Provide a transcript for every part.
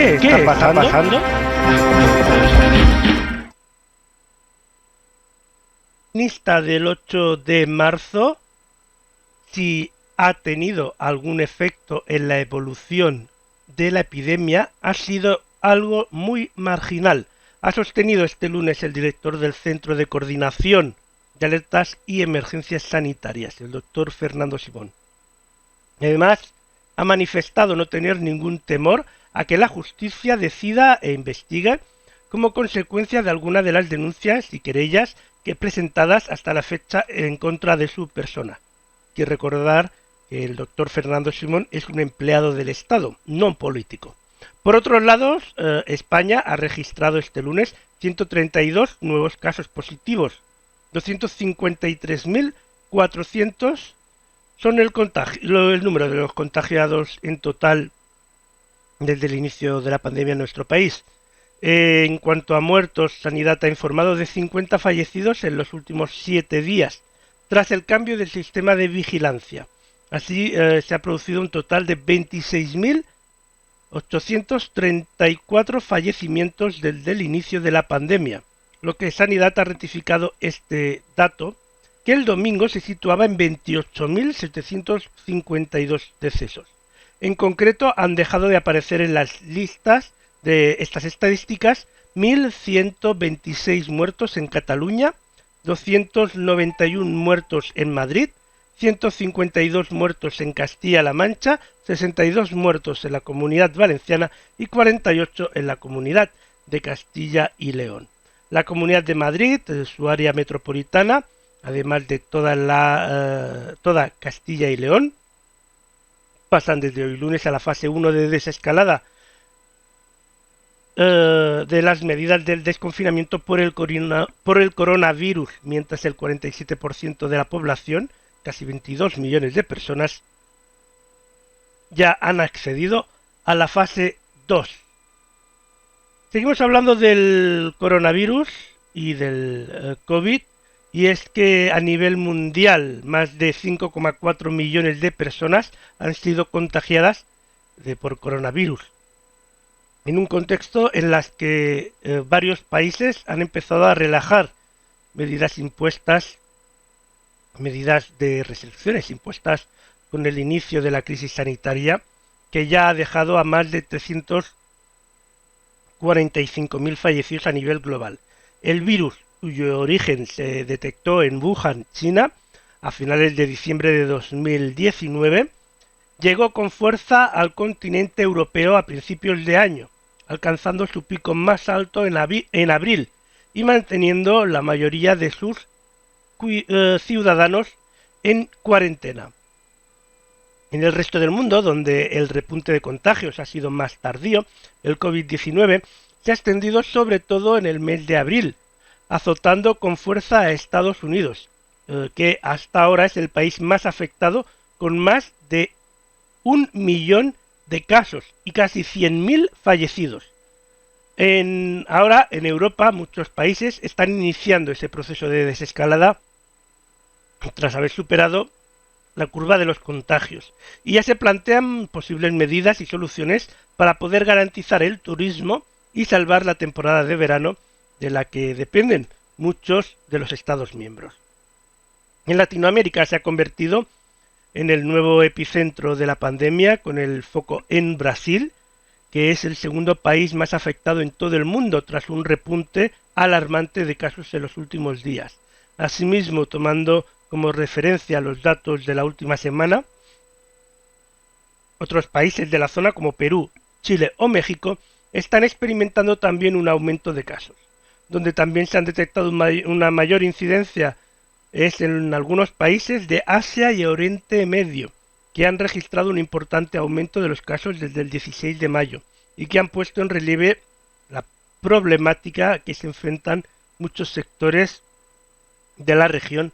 ¿Qué está pasando? Lista del 8 de marzo, si ha tenido algún efecto en la evolución de la epidemia, ha sido algo muy marginal. Ha sostenido este lunes el director del Centro de Coordinación de Alertas y Emergencias Sanitarias, el doctor Fernando Simón. Además, ha manifestado no tener ningún temor a que la justicia decida e investigue como consecuencia de alguna de las denuncias y querellas que presentadas hasta la fecha en contra de su persona. Quiero recordar que el doctor Fernando Simón es un empleado del Estado, no un político. Por otro lado, España ha registrado este lunes 132 nuevos casos positivos, 253.400 son el número de los contagiados en total desde el inicio de la pandemia en nuestro país. En cuanto a muertos, Sanidad ha informado de 50 fallecidos en los últimos 7 días, tras el cambio del sistema de vigilancia. Así se ha producido un total de 26.834 fallecimientos desde el inicio de la pandemia, lo que Sanidad ha rectificado este dato, que el domingo se situaba en 28.752 decesos. En concreto, han dejado de aparecer en las listas de estas estadísticas 1.126 muertos en Cataluña, 291 muertos en Madrid, 152 muertos en Castilla-La Mancha, 62 muertos en la Comunidad Valenciana y 48 en la Comunidad de Castilla y León. La Comunidad de Madrid, su área metropolitana, además de toda Castilla y León, pasan desde hoy lunes a la fase 1 de desescalada de las medidas del desconfinamiento por el coronavirus, mientras el 47% de la población, casi 22 millones de personas, ya han accedido a la fase 2. Seguimos hablando del coronavirus y del COVID, y es que a nivel mundial más de 5,4 millones de personas han sido contagiadas por coronavirus, en un contexto en las que varios países han empezado a relajar medidas de restricciones impuestas con el inicio de la crisis sanitaria, que ya ha dejado a más de 345.000 fallecidos a nivel global. El virus, cuyo origen se detectó en Wuhan, China, a finales de diciembre de 2019, llegó con fuerza al continente europeo a principios de año, alcanzando su pico más alto en abril y manteniendo la mayoría de sus ciudadanos en cuarentena. En el resto del mundo, donde el repunte de contagios ha sido más tardío, el COVID-19 se ha extendido sobre todo en el mes de abril, azotando con fuerza a Estados Unidos, que hasta ahora es el país más afectado, con más de 1 millón de casos y casi 100.000 fallecidos. Ahora en Europa muchos países están iniciando ese proceso de desescalada tras haber superado la curva de los contagios, y ya se plantean posibles medidas y soluciones para poder garantizar el turismo y salvar la temporada de verano de la que dependen muchos de los Estados miembros. En Latinoamérica se ha convertido en el nuevo epicentro de la pandemia, con el foco en Brasil, que es el segundo país más afectado en todo el mundo tras un repunte alarmante de casos en los últimos días. Asimismo, tomando como referencia los datos de la última semana, otros países de la zona como Perú, Chile o México están experimentando también un aumento de casos. Donde también se han detectado una mayor incidencia es en algunos países de Asia y Oriente Medio, que han registrado un importante aumento de los casos desde el 16 de mayo y que han puesto en relieve la problemática a que se enfrentan muchos sectores de la región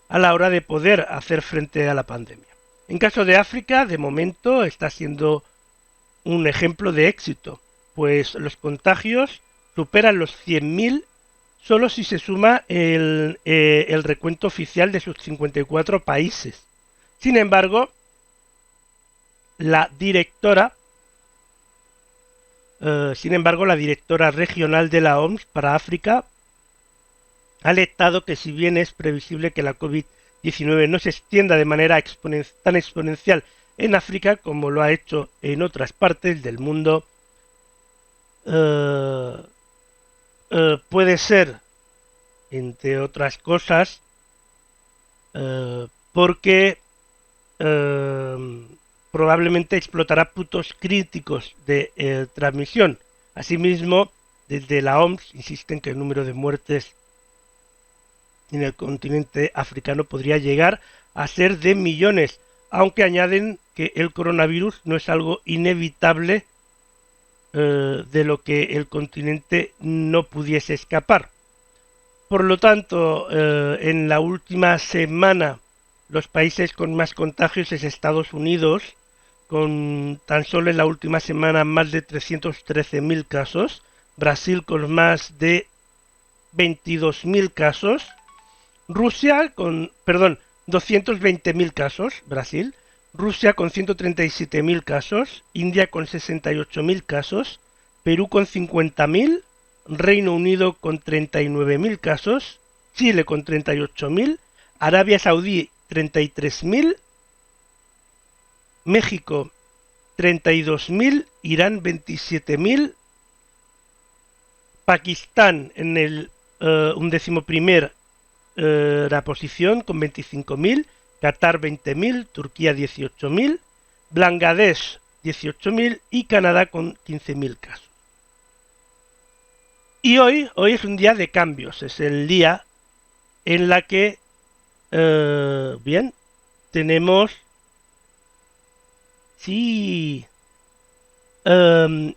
a la hora de poder hacer frente a la pandemia. En caso de África, de momento está siendo un ejemplo de éxito, pues los contagios superan los 100.000 solo si se suma el recuento oficial de sus 54 países. Sin embargo, la directora Sin embargo, la directora regional de la OMS para África ha alertado que si bien es previsible que la COVID-19 no se extienda de manera tan exponencial en África como lo ha hecho en otras partes del mundo, puede ser, entre otras cosas, porque probablemente explotará puntos críticos de transmisión. Asimismo, desde la OMS insisten que el número de muertes en el continente africano podría llegar a ser de millones, aunque añaden que el coronavirus no es algo inevitable de lo que el continente no pudiese escapar. Por lo tanto, en la última semana, los países con más contagios es Estados Unidos, con tan solo en la última semana más de 313.000 casos, Brasil con más de 22.000 casos, Rusia con, perdón, 220.000 casos, Brasil, Rusia con 137.000 casos, India con 68.000 casos, Perú con 50.000, Reino Unido con 39.000 casos, Chile con 38.000, Arabia Saudí 33.000, México 32.000, Irán 27.000, Pakistán en el 11º la posición con 25.000, Qatar 20.000, Turquía 18.000, Bangladesh 18.000 y Canadá con 15.000 casos. Y hoy es un día de cambios, es el día en la que, bien, tenemos, sí,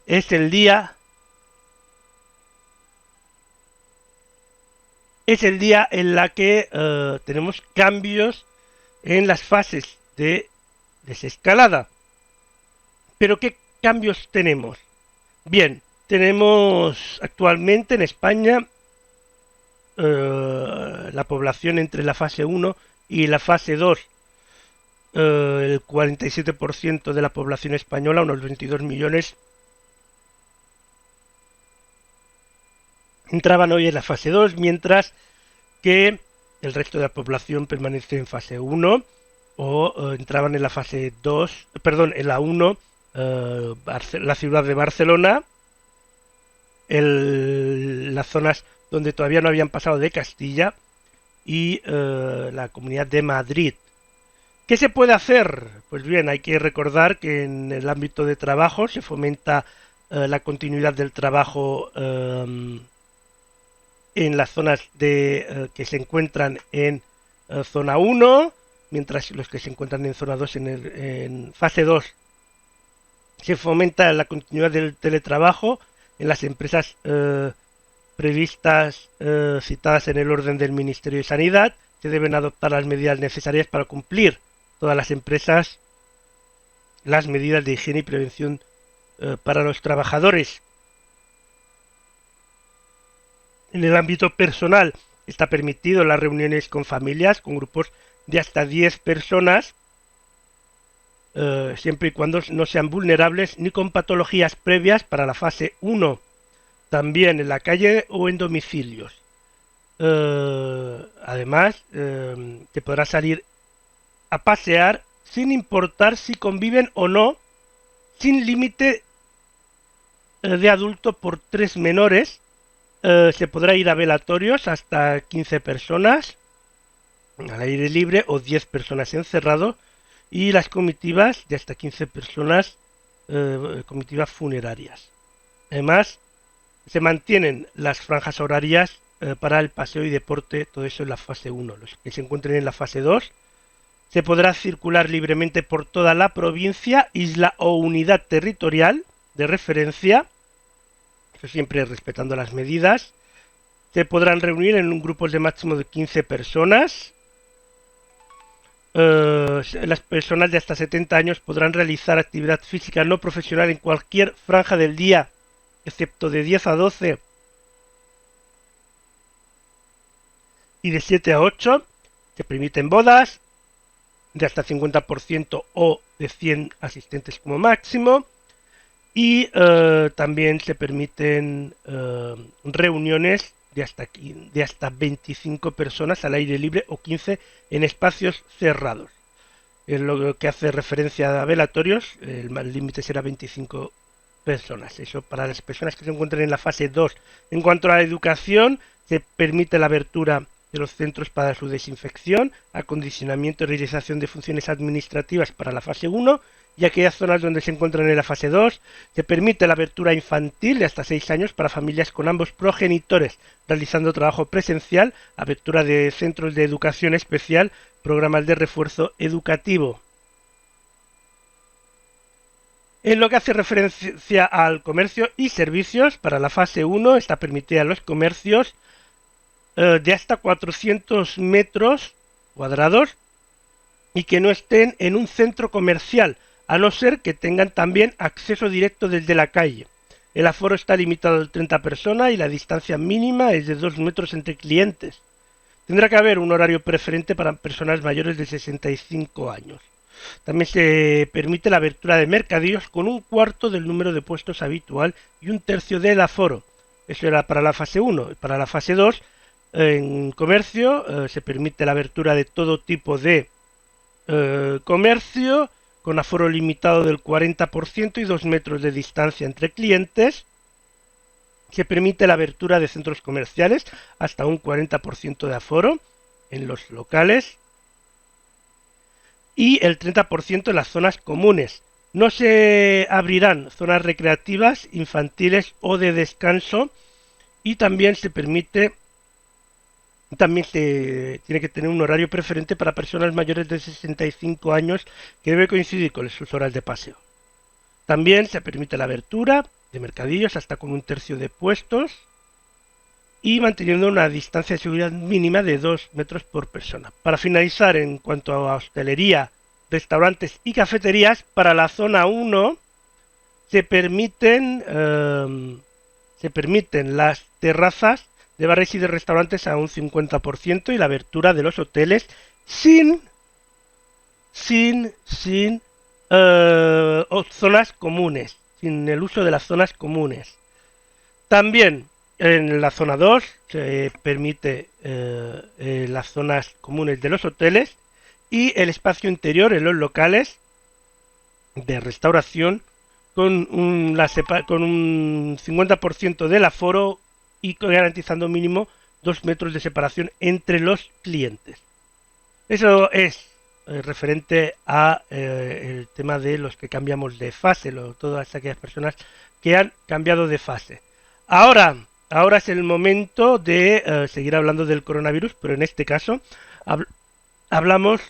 es el día en la que tenemos cambios en las fases de desescalada. ¿Pero qué cambios tenemos? Bien, tenemos actualmente en España la población entre la fase 1 y la fase 2. El 47% de la población española, unos 22 millones, entraban hoy en la fase 2, mientras que el resto de la población permanece en fase 1 o entraban en la fase 2, perdón, en la 1, la ciudad de Barcelona, las zonas donde todavía no habían pasado de Castilla y la Comunidad de Madrid. ¿Qué se puede hacer? Pues bien, hay que recordar que en el ámbito de trabajo se fomenta la continuidad del trabajo en las zonas que se encuentran en zona 1, mientras los que se encuentran en zona 2 en fase 2 se fomenta la continuidad del teletrabajo en las empresas previstas, citadas en el orden del Ministerio de Sanidad. Se deben adoptar las medidas necesarias para cumplir todas las empresas las medidas de higiene y prevención para los trabajadores. En el ámbito personal está permitido las reuniones con familias, con grupos de hasta 10 personas, siempre y cuando no sean vulnerables ni con patologías previas para la fase 1, también en la calle o en domicilios. Además, te podrá salir a pasear sin importar si conviven o no, sin límite de adulto por 3 menores. Se podrá ir a velatorios hasta 15 personas al aire libre o 10 personas encerrado, y las comitivas de hasta 15 personas, comitivas funerarias. Además, se mantienen las franjas horarias para el paseo y deporte, todo eso en la fase 1. Los que se encuentren en la fase 2, se podrá circular libremente por toda la provincia, isla o unidad territorial de referencia, eso siempre respetando las medidas. Se podrán reunir en grupos de máximo de 15 personas. Las personas de hasta 70 años podrán realizar actividad física no profesional en cualquier franja del día, excepto de 10 a 12 y de 7 a 8. Se permiten bodas de hasta 50% o de 100 asistentes como máximo. y también se permiten reuniones de hasta 25 personas al aire libre o 15 en espacios cerrados. En lo que hace referencia a velatorios, el límite será 25 personas. Eso para las personas que se encuentran en la fase 2. En cuanto a la educación, se permite la apertura de los centros para su desinfección, acondicionamiento y realización de funciones administrativas para la fase 1, y aquellas zonas donde se encuentran en la fase 2 se permite la apertura infantil de hasta 6 años para familias con ambos progenitores, realizando trabajo presencial, apertura de centros de educación especial, programas de refuerzo educativo. En lo que hace referencia al comercio y servicios, para la fase 1 está permitida a los comercios de hasta 400 metros cuadrados y que no estén en un centro comercial, a no ser que tengan también acceso directo desde la calle. El aforo está limitado a 30 personas y la distancia mínima es de 2 metros entre clientes. Tendrá que haber un horario preferente para personas mayores de 65 años. También se permite la apertura de mercadillos con un cuarto del número de puestos habitual y un tercio del aforo. Eso era para la fase 1. Para la fase 2, en comercio, se permite la apertura de todo tipo de comercio con aforo limitado del 40% y 2 metros de distancia entre clientes. Se permite la apertura de centros comerciales hasta un 40% de aforo en los locales y el 30% en las zonas comunes. No se abrirán zonas recreativas, infantiles o de descanso, y también se tiene que tener un horario preferente para personas mayores de 65 años que debe coincidir con sus horas de paseo. También se permite la apertura de mercadillos hasta con un tercio de puestos y manteniendo una distancia de seguridad mínima de 2 metros por persona. Para finalizar, en cuanto a hostelería, restaurantes y cafeterías, para la zona 1 se permiten las terrazas de bares y de restaurantes a un 50% y la apertura de los hoteles sin zonas comunes, sin el uso de las zonas comunes. También en la zona 2 se permite las zonas comunes de los hoteles y el espacio interior en los locales de restauración con un 50% del aforo y garantizando mínimo 2 metros de separación entre los clientes. Eso es referente a el tema de los que cambiamos de fase, todas aquellas personas que han cambiado de fase. Ahora es el momento de seguir hablando del coronavirus, pero en este caso hablamos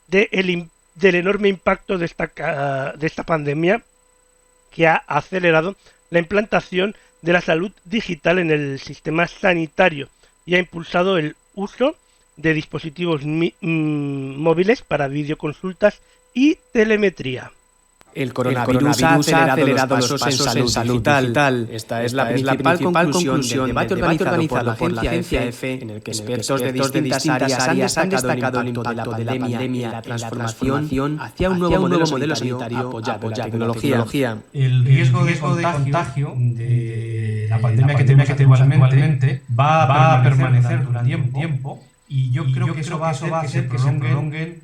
del enorme impacto de esta pandemia que ha acelerado la implantación de la salud digital en el sistema sanitario y ha impulsado el uso de dispositivos móviles para videoconsultas y telemetría. El coronavirus ha acelerado los pasos en salud digital. Esta es la principal conclusión del debate organizado por la agencia EFE, en el que expertos de distintas áreas han destacado el impacto de la pandemia en la transformación hacia un nuevo modelo sanitario apoyado en la tecnología. El riesgo de contagio de la pandemia que tenemos actualmente va a permanecer durante un tiempo. Y yo creo que eso va a hacer que se prolonguen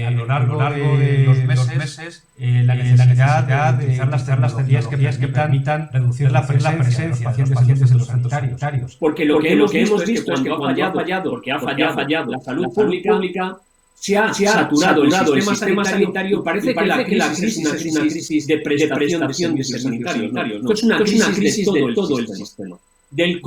a lo largo de los meses la necesidad de utilizar las tecnologías que permitan reducir la presencia de los pacientes en los centros sanitarios. Porque lo que hemos visto es que cuando ha fallado la salud pública, se ha saturado el sistema sanitario. Parece que la crisis es una crisis de prestación de servicios sanitarios. ¿No? Es una crisis de todo el sistema. Del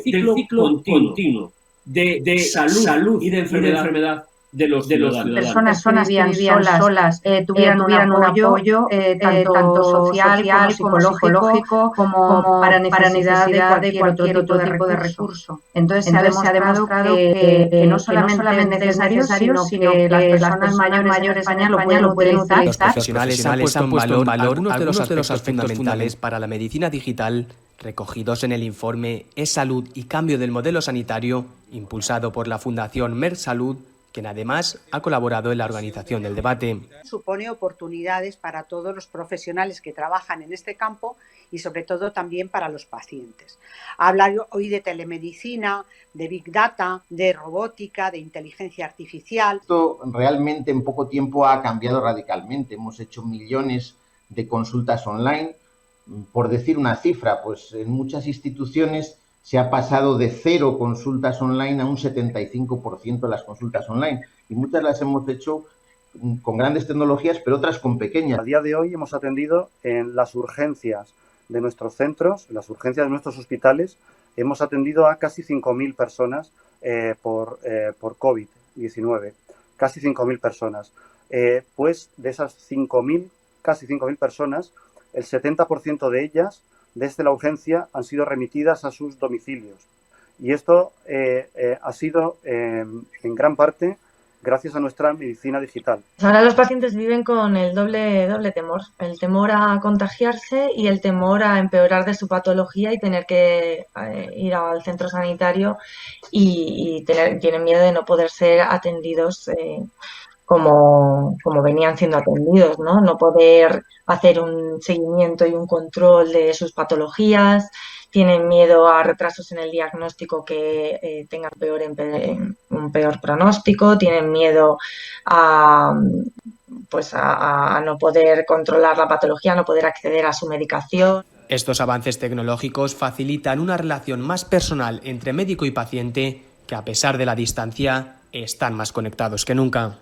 ciclo continuo. De salud y de enfermedad de los ciudadanos. Personas que vivían solas tuvieran un apoyo tanto social como psicológico como para necesidad de cualquier otro tipo de recurso. Entonces se ha demostrado que no solamente es necesario, sino que las personas mayores en España lo pueden utilizar. Los profesionales han puesto en valor algunos de los aspectos fundamentales para la medicina digital recogidos en el informe E-Salud y cambio del modelo sanitario, impulsado por la Fundación Merck Salud, quien además ha colaborado en la organización del debate. Supone oportunidades para todos los profesionales que trabajan en este campo y sobre todo también para los pacientes. Hablar hoy de telemedicina, de Big Data, de robótica, de inteligencia artificial. Esto realmente en poco tiempo ha cambiado radicalmente. Hemos hecho millones de consultas online. Por decir una cifra, pues en muchas instituciones se ha pasado de 0 consultas online a un 75% de las consultas online. Y muchas las hemos hecho con grandes tecnologías, pero otras con pequeñas. A día de hoy hemos atendido en las urgencias de nuestros centros, en las urgencias de nuestros hospitales, hemos atendido a casi 5.000 personas por COVID-19. Casi 5.000 personas. Pues de esas casi 5.000 personas, el 70% de ellas, desde la urgencia, han sido remitidas a sus domicilios. Y esto ha sido en gran parte gracias a nuestra medicina digital. Ahora los pacientes viven con el doble temor, el temor a contagiarse y el temor a empeorar de su patología y tener que ir al centro sanitario y tienen miedo de no poder ser atendidos como venían siendo atendidos, ¿no? No poder hacer un seguimiento y un control de sus patologías, tienen miedo a retrasos en el diagnóstico que tengan un peor pronóstico, tienen miedo a no poder controlar la patología, no poder acceder a su medicación. Estos avances tecnológicos facilitan una relación más personal entre médico y paciente que, a pesar de la distancia, están más conectados que nunca.